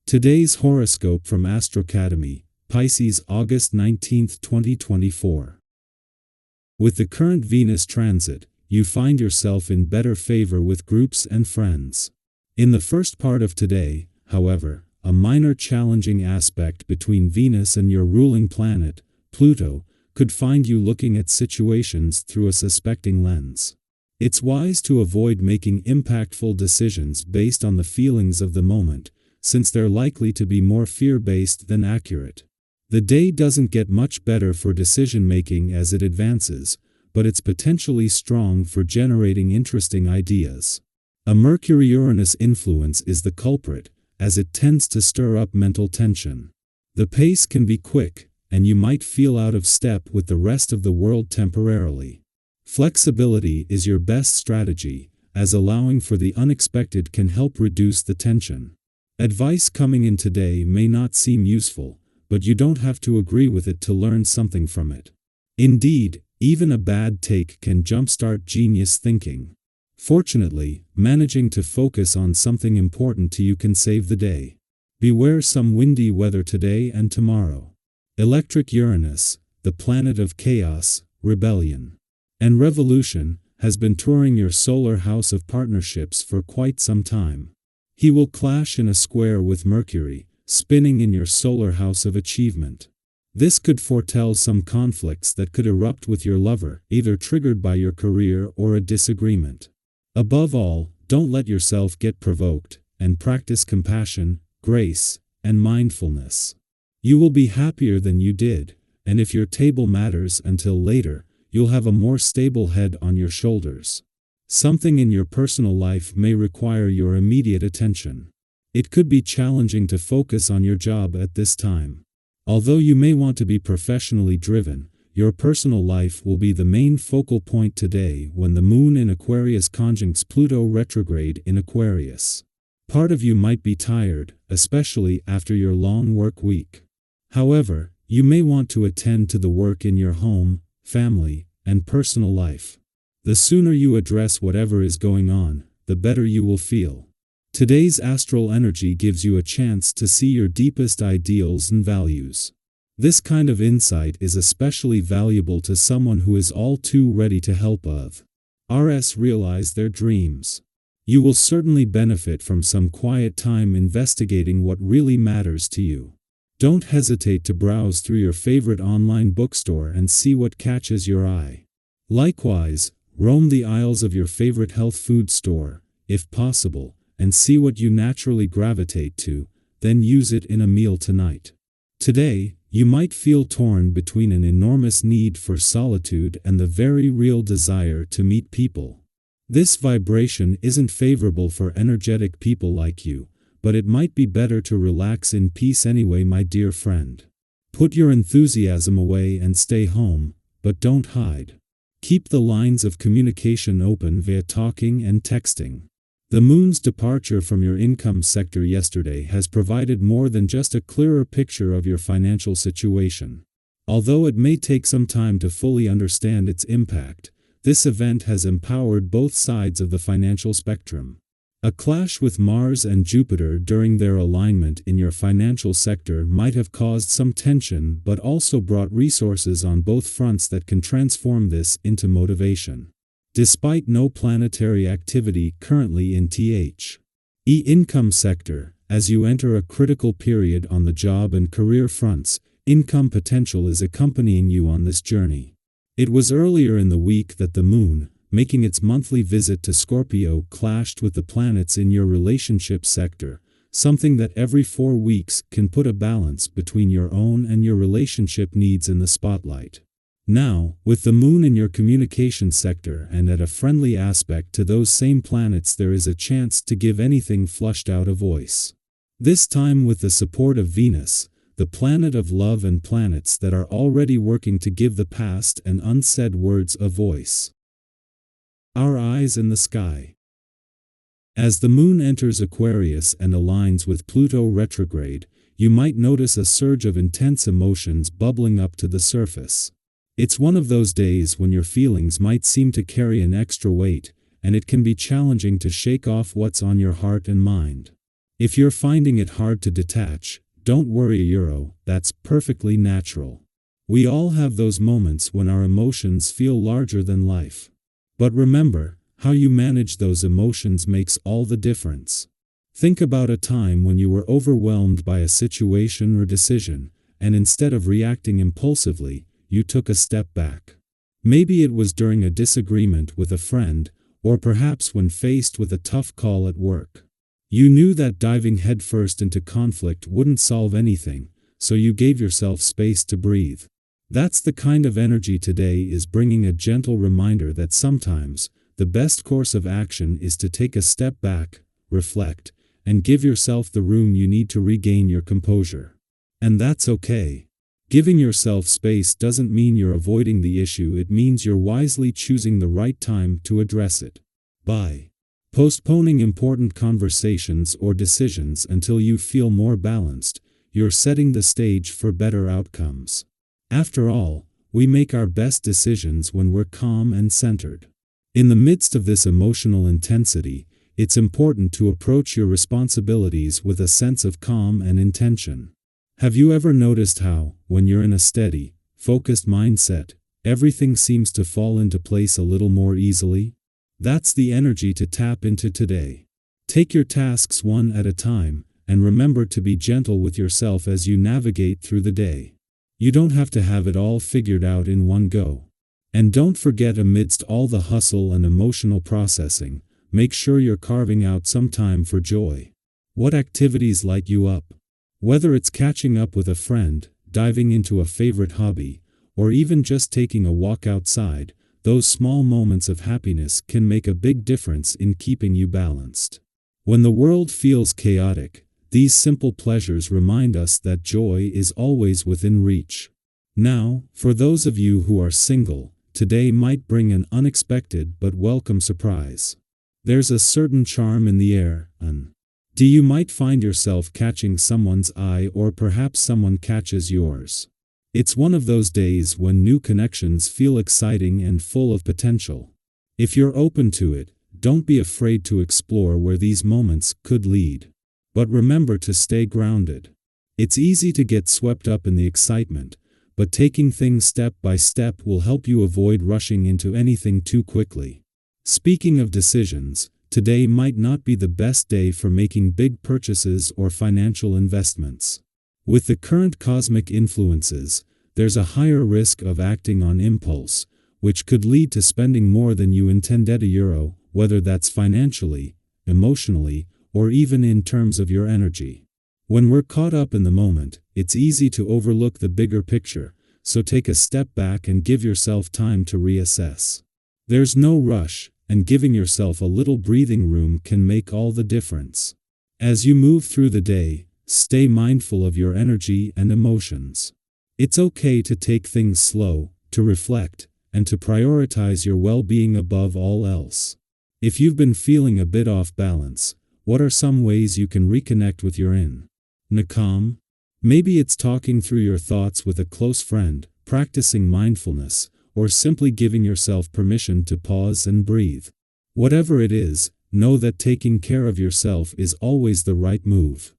Today's horoscope from Astrocademy, Pisces August 19, 2024. With the current Venus transit, you find yourself in better favor with groups and friends. In the first part of today, however, a minor challenging aspect between Venus and your ruling planet, Pluto, could find you looking at situations through a suspecting lens. It's wise to avoid making impactful decisions based on the feelings of the moment, since they're likely to be more fear-based than accurate. The day doesn't get much better for decision-making as it advances, but it's potentially strong for generating interesting ideas. A Mercury-Uranus influence is the culprit, as it tends to stir up mental tension. The pace can be quick, and you might feel out of step with the rest of the world temporarily. Flexibility is your best strategy, as allowing for the unexpected can help reduce the tension. Advice coming in today may not seem useful, but you don't have to agree with it to learn something from it. Indeed, even a bad take can jumpstart genius thinking. Fortunately, managing to focus on something important to you can save the day. Beware some windy weather today and tomorrow. Electric Uranus, the planet of chaos, rebellion, and revolution, has been touring your solar house of partnerships for quite some time. He will clash in a square with Mercury, spinning in your solar house of achievement. This could foretell some conflicts that could erupt with your lover, either triggered by your career or a disagreement. Above all, don't let yourself get provoked, and practice compassion, grace, and mindfulness. You will be happier than you did, and if your table matters until later, you'll have a more stable head on your shoulders. Something in your personal life may require your immediate attention. It could be challenging to focus on your job at this time. Although you may want to be professionally driven, your personal life will be the main focal point today when the Moon in Aquarius conjuncts Pluto retrograde in Aquarius. Part of you might be tired, especially after your long work week. However, you may want to attend to the work in your home, family, and personal life. The sooner you address whatever is going on, the better you will feel. Today's astral energy gives you a chance to see your deepest ideals and values. This kind of insight is especially valuable to someone who is all too ready to help others realize their dreams. You will certainly benefit from some quiet time investigating what really matters to you. Don't hesitate to browse through your favorite online bookstore and see what catches your eye. Likewise, roam the aisles of your favorite health food store, if possible, and see what you naturally gravitate to, then use it in a meal tonight. Today, you might feel torn between an enormous need for solitude and the very real desire to meet people. This vibration isn't favorable for energetic people like you, but it might be better to relax in peace anyway, my dear friend. Put your enthusiasm away and stay home, but don't hide. Keep the lines of communication open via talking and texting. The Moon's departure from your income sector yesterday has provided more than just a clearer picture of your financial situation. Although it may take some time to fully understand its impact, this event has empowered both sides of the financial spectrum. A clash with Mars and Jupiter during their alignment in your financial sector might have caused some tension but also brought resources on both fronts that can transform this into motivation. Despite no planetary activity currently in the income sector, as you enter a critical period on the job and career fronts, income potential is accompanying you on this journey. It was earlier in the week that the Moon, making its monthly visit to Scorpio, clashed with the planets in your relationship sector, something that every 4 weeks can put a balance between your own and your relationship needs in the spotlight. Now, with the Moon in your communication sector and at a friendly aspect to those same planets, there is a chance to give anything flushed out a voice. This time with the support of Venus, the planet of love, and planets that are already working to give the past and unsaid words a voice. Our eyes in the sky. As the Moon enters Aquarius and aligns with Pluto retrograde, you might notice a surge of intense emotions bubbling up to the surface. It's one of those days when your feelings might seem to carry an extra weight, and it can be challenging to shake off what's on your heart and mind. If you're finding it hard to detach, don't worry, that's perfectly natural. We all have those moments when our emotions feel larger than life. But remember, how you manage those emotions makes all the difference. Think about a time when you were overwhelmed by a situation or decision, and instead of reacting impulsively, you took a step back. Maybe it was during a disagreement with a friend, or perhaps when faced with a tough call at work. You knew that diving headfirst into conflict wouldn't solve anything, so you gave yourself space to breathe. That's the kind of energy today is bringing, a gentle reminder that sometimes, the best course of action is to take a step back, reflect, and give yourself the room you need to regain your composure. And that's okay. Giving yourself space doesn't mean you're avoiding the issue, it means you're wisely choosing the right time to address it. By postponing important conversations or decisions until you feel more balanced, you're setting the stage for better outcomes. After all, we make our best decisions when we're calm and centered. In the midst of this emotional intensity, it's important to approach your responsibilities with a sense of calm and intention. Have you ever noticed how, when you're in a steady, focused mindset, everything seems to fall into place a little more easily? That's the energy to tap into today. Take your tasks one at a time, and remember to be gentle with yourself as you navigate through the day. You don't have to have it all figured out in one go. And don't forget, amidst all the hustle and emotional processing, make sure you're carving out some time for joy. What activities light you up? Whether it's catching up with a friend, diving into a favorite hobby, or even just taking a walk outside, those small moments of happiness can make a big difference in keeping you balanced. When the world feels chaotic, these simple pleasures remind us that joy is always within reach. Now, for those of you who are single, today might bring an unexpected but welcome surprise. There's a certain charm in the air, you might find yourself catching someone's eye, or perhaps someone catches yours. It's one of those days when new connections feel exciting and full of potential. If you're open to it, don't be afraid to explore where these moments could lead. But remember to stay grounded. It's easy to get swept up in the excitement, but taking things step by step will help you avoid rushing into anything too quickly. Speaking of decisions, today might not be the best day for making big purchases or financial investments. With the current cosmic influences, there's a higher risk of acting on impulse, which could lead to spending more than you intended, whether that's financially, emotionally, or even in terms of your energy. When we're caught up in the moment, it's easy to overlook the bigger picture, so take a step back and give yourself time to reassess. There's no rush, and giving yourself a little breathing room can make all the difference. As you move through the day, stay mindful of your energy and emotions. It's okay to take things slow, to reflect, and to prioritize your well-being above all else. If you've been feeling a bit off balance, what are some ways you can reconnect with your inner calm? Maybe it's talking through your thoughts with a close friend, practicing mindfulness, or simply giving yourself permission to pause and breathe. Whatever it is, know that taking care of yourself is always the right move.